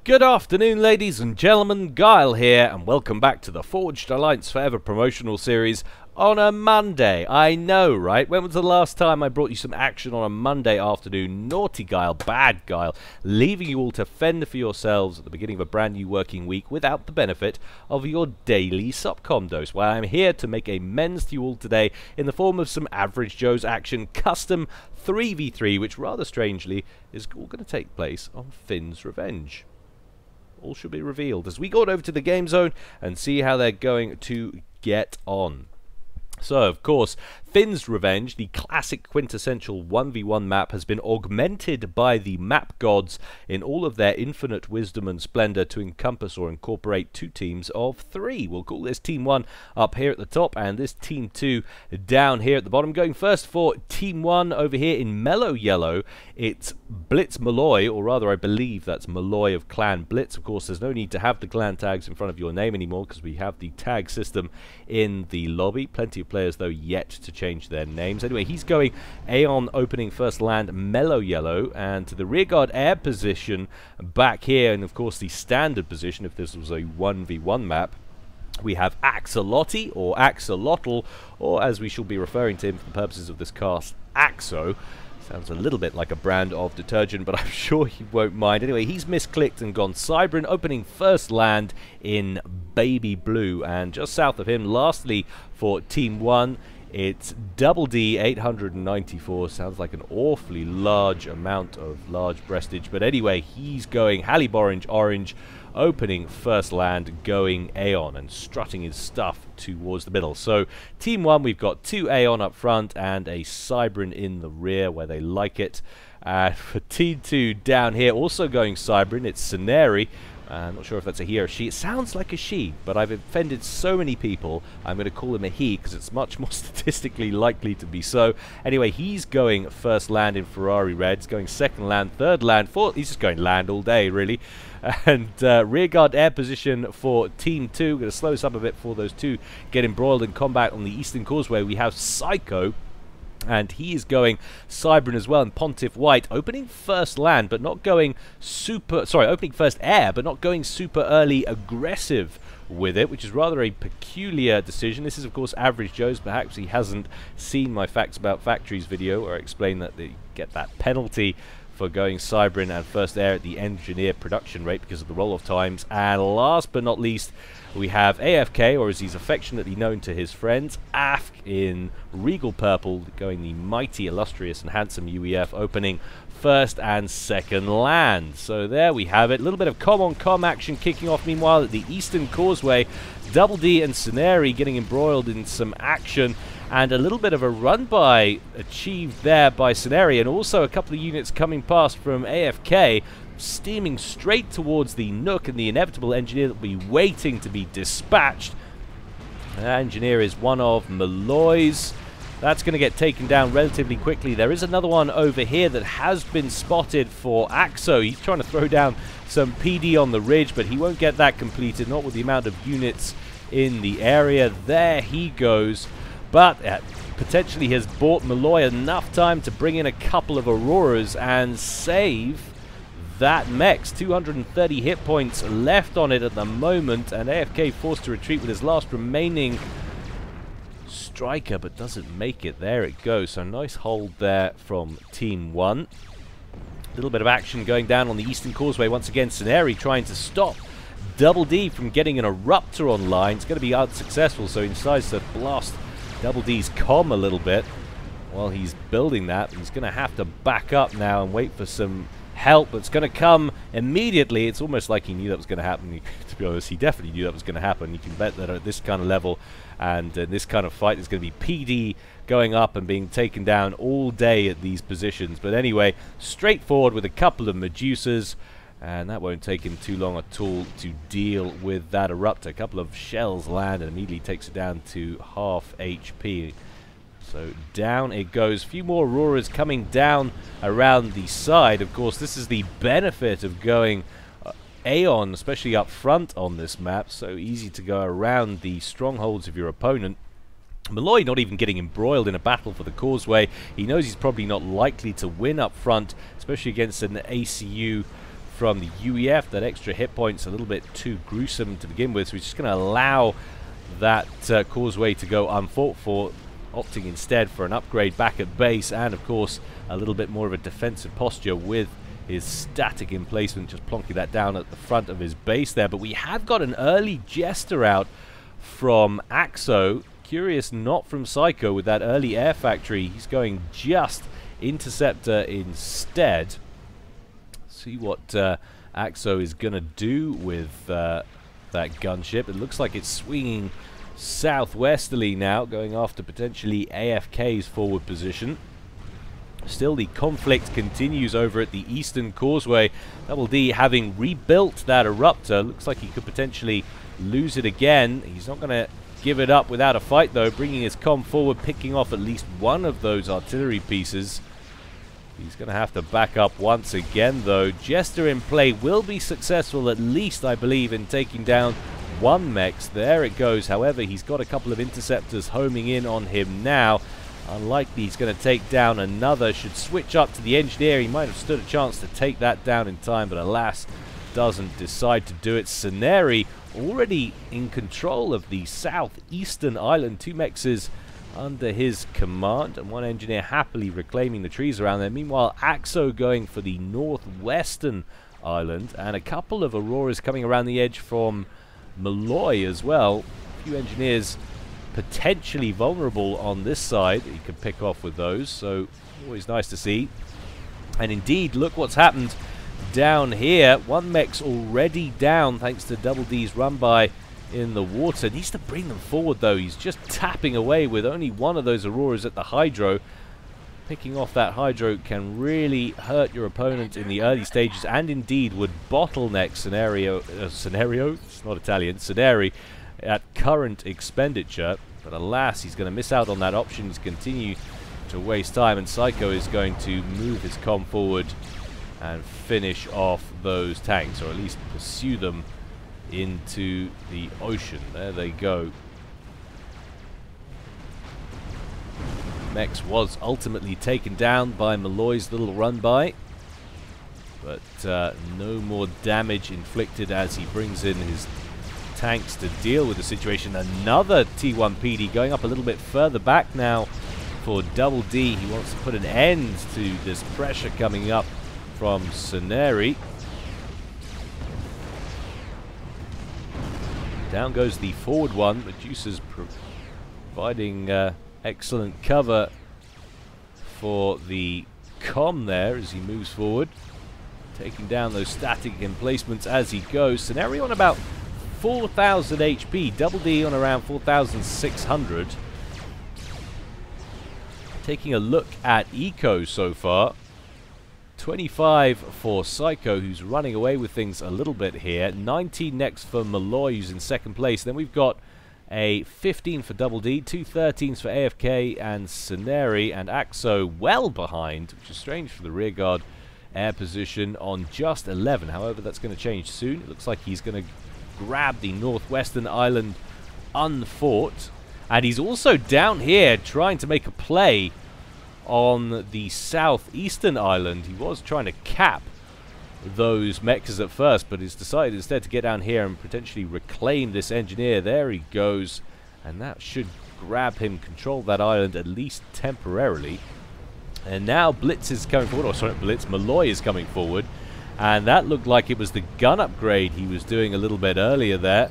Good afternoon, ladies and gentlemen, Gyle here, and welcome back to the Forged Alliance Forever promotional series on a Monday. I know, right? When was the last time I brought you some action on a Monday afternoon? Naughty Gyle, bad Gyle, leaving you all to fend for yourselves at the beginning of a brand new working week without the benefit of your daily Supcom dose. Well, I'm here to make amends to you all today in the form of some Average Joe's action custom 3v3, which rather strangely is all going to take place on Finn's Revenge. All should be revealed as we go over to the game zone and see how they're going to get on. So, of course, Finn's Revenge, the classic quintessential 1v1 map, has been augmented by the map gods in all of their infinite wisdom and splendor to encompass or incorporate two teams of three. We'll call this Team 1 up here at the top and this Team 2 down here at the bottom. Going first for Team 1 over here in mellow yellow, it's Blitz Malloy, or rather I believe that's Malloy of Clan Blitz. Of course, there's no need to have the clan tags in front of your name anymore because we have the tag system in the lobby. Plenty of players, though, yet to change their names. Anyway, he's going Aeon opening first land, mellow yellow, and to the rearguard air position back here, and of course the standard position if this was a 1v1 map. We have Axolotti, or Axolotl, or as we shall be referring to him for the purposes of this cast, Axo. Sounds a little bit like a brand of detergent, but I'm sure he won't mind. Anyway, he's misclicked and gone Cybrin, opening first land in baby blue. And just south of him, lastly, for Team 1, it's Double D 894. Sounds like an awfully large amount of large breastage. But anyway, he's going Hallyborange Orange, opening first land, going Aeon and strutting his stuff towards the middle. So Team 1, we've got two Aeon up front and a Cybrin in the rear where they like it. For Team 2 down here, also going Cybrin, it's Ceneri. I'm not sure if that's a he or a she. It sounds like a she, but I've offended so many people, I'm going to call him a he because it's much more statistically likely to be so. Anyway, he's going first land in Ferrari red. He's going second land, third land, fourth. He's just going land all day, really. And rearguard air position for Team 2. We're going to slow this up a bit before those two get embroiled in combat on the Eastern Causeway. We have Psycho, and he is going Cybrin as well, and Pontiff White opening first land but not going opening first air but not going super early aggressive with it, which is rather a peculiar decision. This is of course Average Joe's. Perhaps he hasn't seen my Facts About Factories video where I explain that they get that penalty for going Cybrin and first air at the engineer production rate because of the roll-off times. And last but not least, we have AFK, or as he's affectionately known to his friends, AFK in regal purple, going the mighty, illustrious and handsome UEF, opening first and second land. So there we have it. A little bit of com-on-com action kicking off meanwhile at the Eastern Causeway. Double D and Ceneri getting embroiled in some action, and a little bit of a run-by achieved there by Ceneri, and also a couple of units coming past from AFK, steaming straight towards the Nook and the inevitable engineer that will be waiting to be dispatched. That engineer is one of Malloy's. That's going to get taken down relatively quickly. There is another one over here that has been spotted for Axo. He's trying to throw down some PD on the ridge, but he won't get that completed, not with the amount of units in the area. There he goes. But potentially has bought Malloy enough time to bring in a couple of Auroras and save that mech's 230 hit points left on it at the moment, and AFK forced to retreat with his last remaining striker, but doesn't make it. There it goes. So nice hold there from Team 1. A little bit of action going down on the Eastern Causeway. Once again, Ceneri trying to stop Double D from getting an Eruptor online. It's going to be unsuccessful, so he decides to blast Double D's comm a little bit while he's building that. He's going to have to back up now and wait for some help that's going to come immediately. It's almost like he knew that was going to happen. To be honest, he definitely knew that was going to happen. You can bet that at this kind of level and this kind of fight, there's going to be PD going up and being taken down all day at these positions. But anyway, straightforward with a couple of Medusas, and that won't take him too long at all to deal with that Eruptor. A couple of shells land and immediately takes it down to half HP. So down it goes. A few more Auroras coming down around the side. Of course, this is the benefit of going Aeon, especially up front on this map. So easy to go around the strongholds of your opponent. Malloy not even getting embroiled in a battle for the Causeway. He knows he's probably not likely to win up front, especially against an ACU from the UEF. That extra hit point's a little bit too gruesome to begin with, so he's just going to allow that causeway to go unfought for, opting instead for an upgrade back at base, and of course a little bit more of a defensive posture with his static emplacement, just plonking that down at the front of his base there. But we have got an early Jester out from Axo. Curious not from Psycho with that early air factory. He's going just Interceptor instead. See what Axo is going to do with that gunship. It looks like it's swinging southwesterly now, going after potentially AFK's forward position. Still, the conflict continues over at the eastern causeway. Double D having rebuilt that eruptor. Looks like he could potentially lose it again. He's not going to give it up without a fight, though, bringing his comm forward, picking off at least one of those artillery pieces. He's going to have to back up once again, though. Jester in play will be successful, at least, I believe, in taking down one Mex. There it goes. However, he's got a couple of interceptors homing in on him now. Unlikely he's going to take down another. Should switch up to the engineer. He might have stood a chance to take that down in time, but alas, doesn't decide to do it. Sceneri already in control of the southeastern island. 2 Mexes under his command, and 1 engineer happily reclaiming the trees around there. Meanwhile, Axo going for the northwestern island, and a couple of Auroras coming around the edge from Malloy as well. A few engineers potentially vulnerable on this side. He can pick off with those, so always nice to see. And indeed, look what's happened down here. 1 Mech's already down thanks to Double D's run by in the water. Needs to bring them forward, though. He's just tapping away with only one of those Auroras at the Hydro. Picking off that Hydro can really hurt your opponent in the early stages, and indeed would bottleneck Scenario, it's not Italian, Sceneri, at current expenditure. But alas, he's going to miss out on that option. He's continue to waste time, and Psycho is going to move his comm forward and finish off those tanks, or at least pursue them into the ocean. There they go. Mex was ultimately taken down by Malloy's little run-by, but no more damage inflicted as he brings in his tanks to deal with the situation. Another T1 PD going up a little bit further back now for Double D. He wants to put an end to this pressure coming up from Sceneri. Down goes the forward one. Medusa's providing excellent cover for the comm there as he moves forward, taking down those static emplacements as he goes. Scenario on about 4,000 HP, Double D on around 4,600. Taking a look at Eco so far, 25 for Psycho, who's running away with things a little bit here. 19 next for Malloy, who's in second place. Then we've got a 15 for Double D, 2 13s for AFK and Sceneri, and Axo well behind, which is strange for the rearguard air position, on just 11. However, that's going to change soon. It looks like he's going to grab the northwestern island unfought, and he's also down here trying to make a play on the southeastern island. He was trying to cap those mechs at first, but he's decided instead to get down here and potentially reclaim this engineer. There he goes, and that should grab him control that island at least temporarily. And now Blitz is coming forward, or sorry, Blitz, Malloy is coming forward, and that looked like it was the gun upgrade he was doing a little bit earlier there.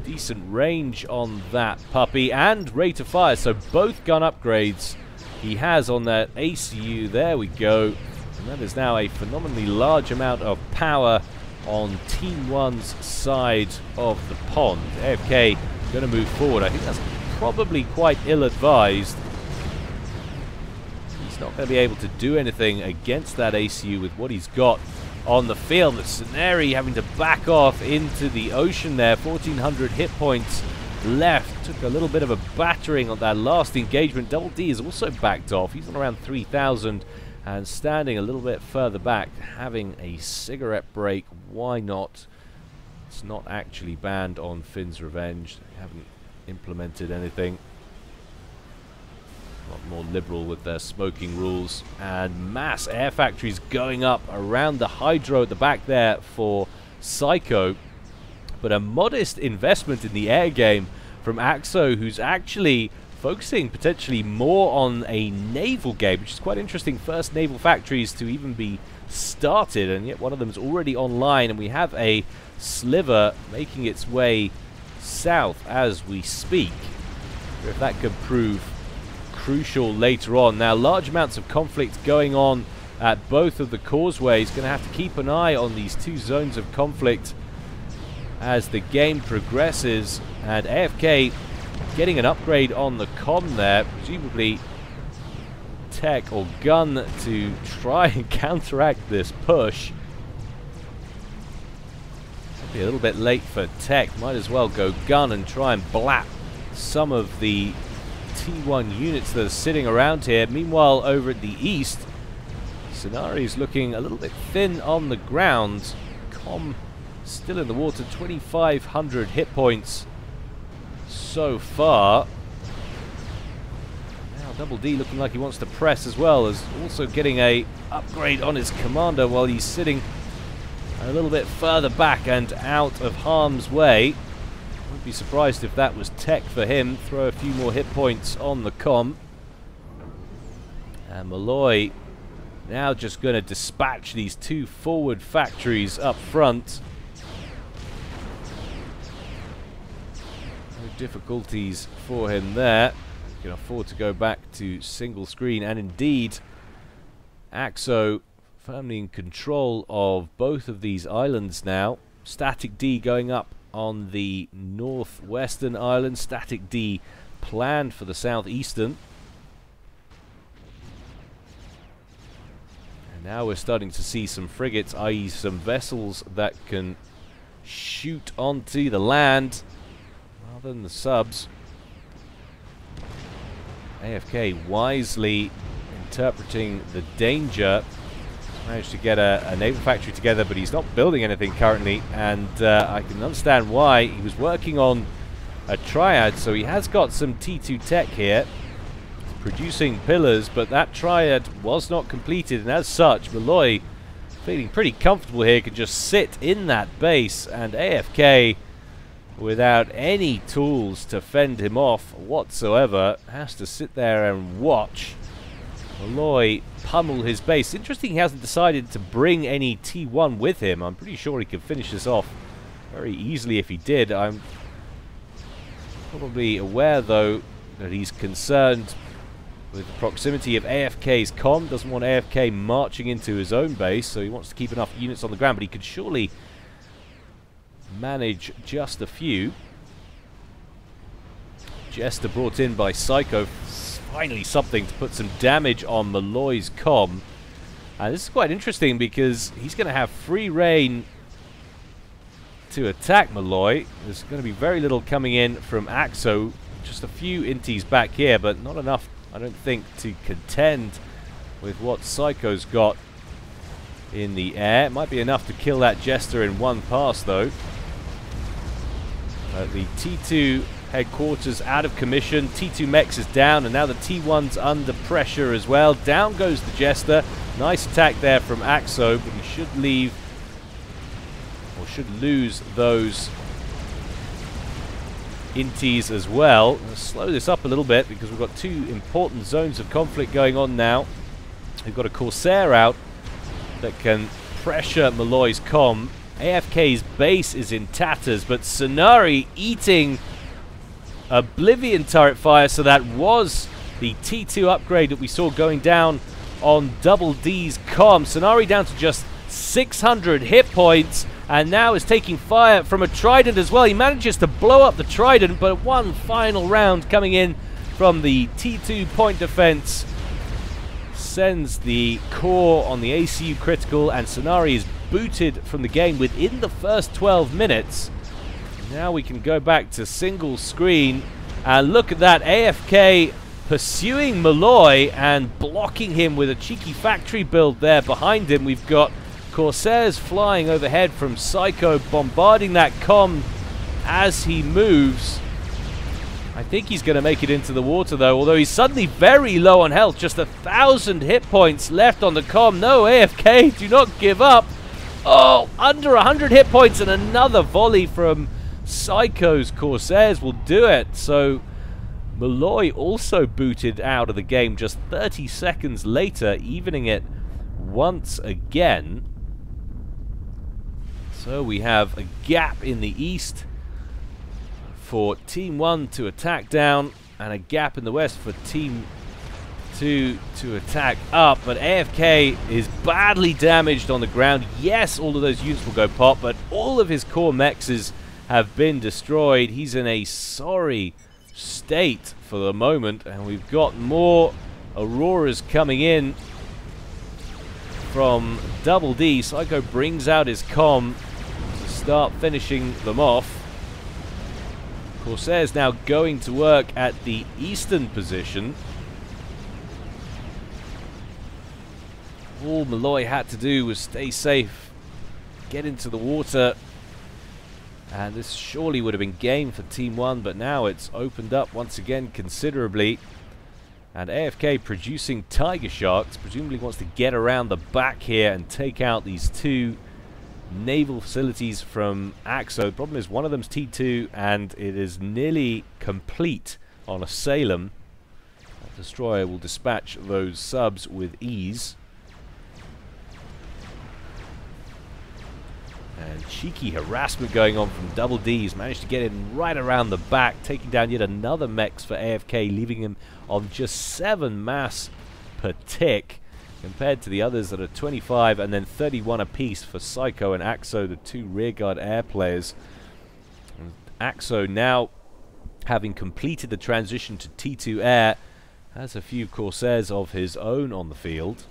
Decent range on that puppy and rate of fire, so both gun upgrades he has on that ACU. There we go. And that is now a phenomenally large amount of power on Team 1's side of the pond. AFK going to move forward. I think that's probably quite ill-advised. He's not going to be able to do anything against that ACU with what he's got on the field. But Sceneri having to back off into the ocean there. 1,400 hit points left. Took a little bit of a battering on that last engagement. Double D is also backed off. He's on around 3,000 and standing a little bit further back, having a cigarette break. Why not? It's not actually banned on Finn's Revenge. They haven't implemented anything. A lot more liberal with their smoking rules. And mass air factories going up around the hydro at the back there for Psycho. But a modest investment in the air game from Axo, who's actually focusing potentially more on a naval game, which is quite interesting. First naval factories to even be started, and yet one of them is already online, and we have a sliver making its way south as we speak. If that could prove crucial later on. Now, large amounts of conflict going on at both of the causeways. Going to have to keep an eye on these two zones of conflict as the game progresses, and AFK getting an upgrade on the comm there, presumably tech or gun to try and counteract this push. Be a little bit late for tech. Might as well go gun and try and blap some of the T1 units that are sitting around here. Meanwhile, over at the east, Sonari is looking a little bit thin on the ground. Comm still in the water, 2,500 hit points so far. Now Double D looking like he wants to press as well, as also getting a upgrade on his commander while he's sitting a little bit further back and out of harm's way. Wouldn't be surprised if that was tech for him. Throw a few more hit points on the comm. And Malloy now just going to dispatch these two forward factories up front. No difficulties for him there. He can afford to go back to single screen, and indeed Axo firmly in control of both of these islands now. Static D going up on the northwestern island. Static D planned for the southeastern. And now we're starting to see some frigates, i.e. some vessels that can shoot onto the land rather than the subs. AFK wisely interpreting the danger. Managed to get a naval factory together, but he's not building anything currently, and I can understand why. He was working on a triad, so he has got some T2 tech here. He's producing pillars, but that triad was not completed, and as such, Malloy, feeling pretty comfortable here, could just sit in that base, and AFK, without any tools to fend him off whatsoever, has to sit there and watch Malloy pummel his base. Interesting he hasn't decided to bring any T1 with him. I'm pretty sure he could finish this off very easily if he did. I'm probably aware, though, that he's concerned with the proximity of AFK's comm. Doesn't want AFK marching into his own base, so he wants to keep enough units on the ground, but he could surely manage just a few. Jester brought in by Psycho. Finally something to put some damage on Malloy's comm. And this is quite interesting because he's going to have free reign to attack Malloy. There's going to be very little coming in from Axo. Just a few inties back here, but not enough, I don't think, to contend with what Psycho's got in the air. It might be enough to kill that Jester in one pass, though. The T2 headquarters out of commission. T2 mechs is down, and now the T1's under pressure as well. Down goes the Jester. Nice attack there from Axo, but he should leave, or should lose, those inties as well. Let's slow this up a little bit because we've got two important zones of conflict going on now. We've got a Corsair out that can pressure Malloy's comm. AFK's base is in tatters, but Sonari eating Oblivion turret fire, so that was the T2 upgrade that we saw going down on Double D's comm. Sonari down to just 600 hit points, and now is taking fire from a Trident as well. He manages to blow up the Trident, but one final round coming in from the T2 point defense sends the core on the ACU critical, and Sonari is booted from the game within the first 12 minutes. Now we can go back to single screen and look at that. AFK pursuing Malloy and blocking him with a cheeky factory build there behind him. We've got Corsairs flying overhead from Psycho, bombarding that comm as he moves. I think he's going to make it into the water, though, although he's suddenly very low on health. Just 1,000 hit points left on the comm. No, AFK, do not give up. Oh, under 100 hit points, and another volley from Psycho's Corsairs will do it. So Malloy also booted out of the game just 30 seconds later, evening it once again. So we have a gap in the east for Team 1 to attack down, and a gap in the west for Team 2 to attack up. But AFK is badly damaged on the ground. Yes, all of those units will go pop, but all of his core mexes have been destroyed. He's in a sorry state for the moment, and we've got more Auroras coming in from Double D. Psycho brings out his comm to start finishing them off. Corsairs now going to work at the eastern position. All Malloy had to do was stay safe, get into the water, and this surely would have been game for Team 1, but now it's opened up once again considerably. And AFK producing Tiger Sharks, presumably wants to get around the back here and take out these two naval facilities from Axo. The problem is one of them's T2 and it is nearly complete on a Salem. That destroyer will dispatch those subs with ease. And cheeky harassment going on from Double D. He's managed to get in right around the back, taking down yet another mechs for AFK, leaving him on just 7 mass per tick, compared to the others that are 25 and then 31 apiece for Psycho and Axo, the two rearguard air players. And Axo now, having completed the transition to T2 air, has a few Corsairs of his own on the field.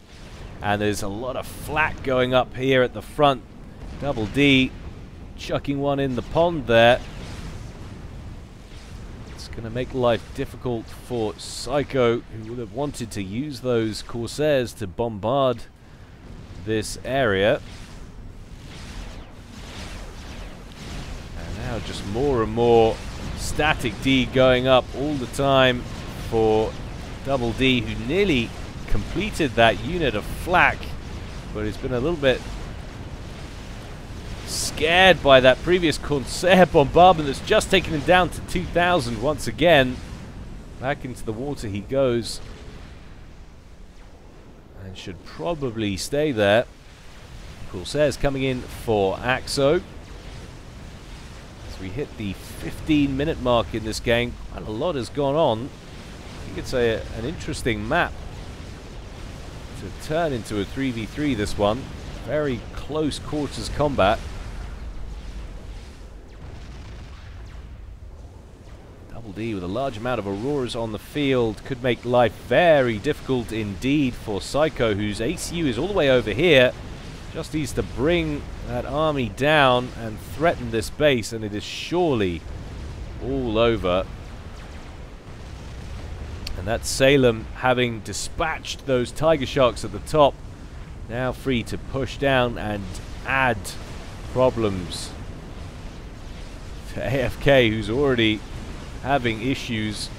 And there's a lot of flak going up here at the front. Double D chucking one in the pond there. It's going to make life difficult for Psycho, who would have wanted to use those Corsairs to bombard this area. And now just more and more static D going up all the time for Double D, who nearly completed that unit of flak, but he's been a little bit scared by that previous Corsair bombardment that's just taken him down to 2,000 once again. Back into the water he goes, and should probably stay there. Corsairs coming in for Axo. As we hit the 15-minute mark in this game, quite a lot has gone on. I think it's an interesting map to turn into a 3v3, this one. Very close quarters combat. Double D with a large amount of Auroras on the field could make life very difficult indeed for Psycho, whose ACU is all the way over here. Just needs to bring that army down and threaten this base, and it is surely all over. And that's Salem, having dispatched those Tiger Sharks at the top, now free to push down and add problems to AFK, who's already having issues,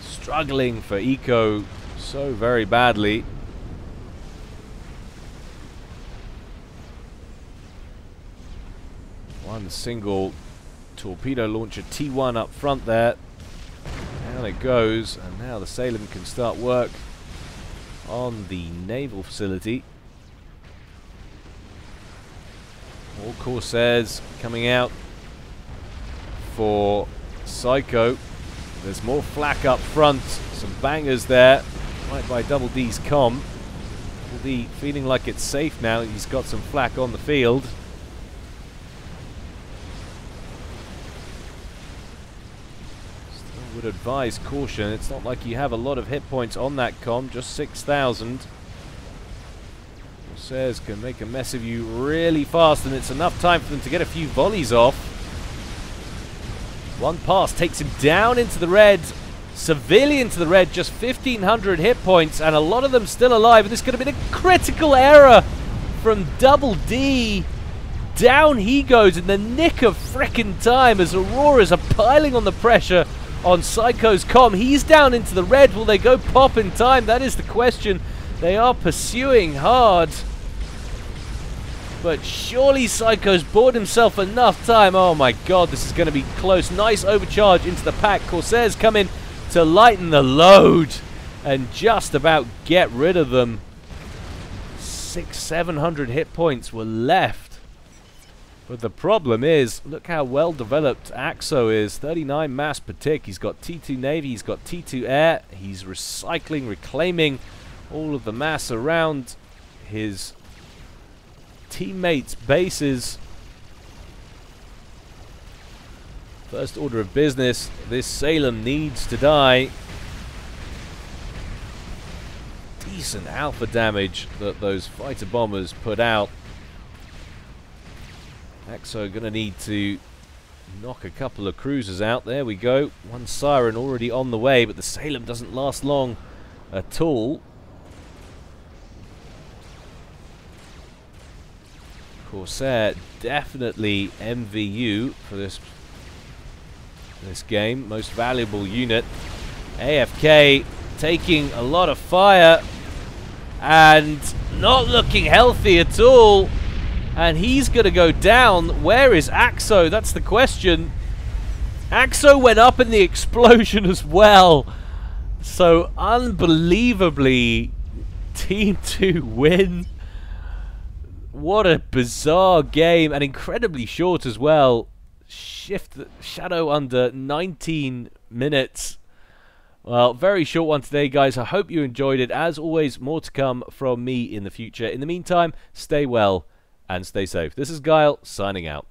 struggling for eco so very badly. One single torpedo launcher T1 up front there. Down it goes, and now the Salem can start work on the naval facility. More Corsairs coming out for Psycho. There's more flak up front, some bangers there, right by Double D's comm. Double D feeling like it's safe now. He's got some flak on the field. Still would advise caution. It's not like you have a lot of hit points on that comm, just 6,000. Corsairs can make a mess of you really fast, and it's enough time for them to get a few volleys off. One pass takes him down into the red, severely into the red, just 1,500 hit points, and a lot of them still alive. And this could have been a critical error from Double D. Down he goes in the nick of frickin' time as Auroras are piling on the pressure on Psycho's comm. He's down into the red. Will they go pop in time? That is the question. They are pursuing hard. But surely Psycho's bought himself enough time. Oh my god, this is going to be close. Nice overcharge into the pack. Corsairs come in to lighten the load and just about get rid of them. 600-700 hit points were left. But the problem is, look how well developed Axo is. 39 mass per tick. He's got T2 Navy, he's got T2 Air. He's recycling, reclaiming all of the mass around his teammates' bases. First order of business, this Salem needs to die. Decent alpha damage that those fighter bombers put out. Axo gonna need to knock a couple of cruisers out. There we go. One siren already on the way, but the Salem doesn't last long at all. Corsair definitely MVU for this game. Most valuable unit. AFK taking a lot of fire and not looking healthy at all. And he's going to go down. Where is Axo? That's the question. Axo went up in the explosion as well. So unbelievably, Team 2 win. What a bizarre game, and incredibly short as well. Shadow under 19 minutes. Well, very short one today, guys. I hope you enjoyed it. As always, more to come from me in the future. In the meantime, stay well and stay safe. This is Gyle, signing out.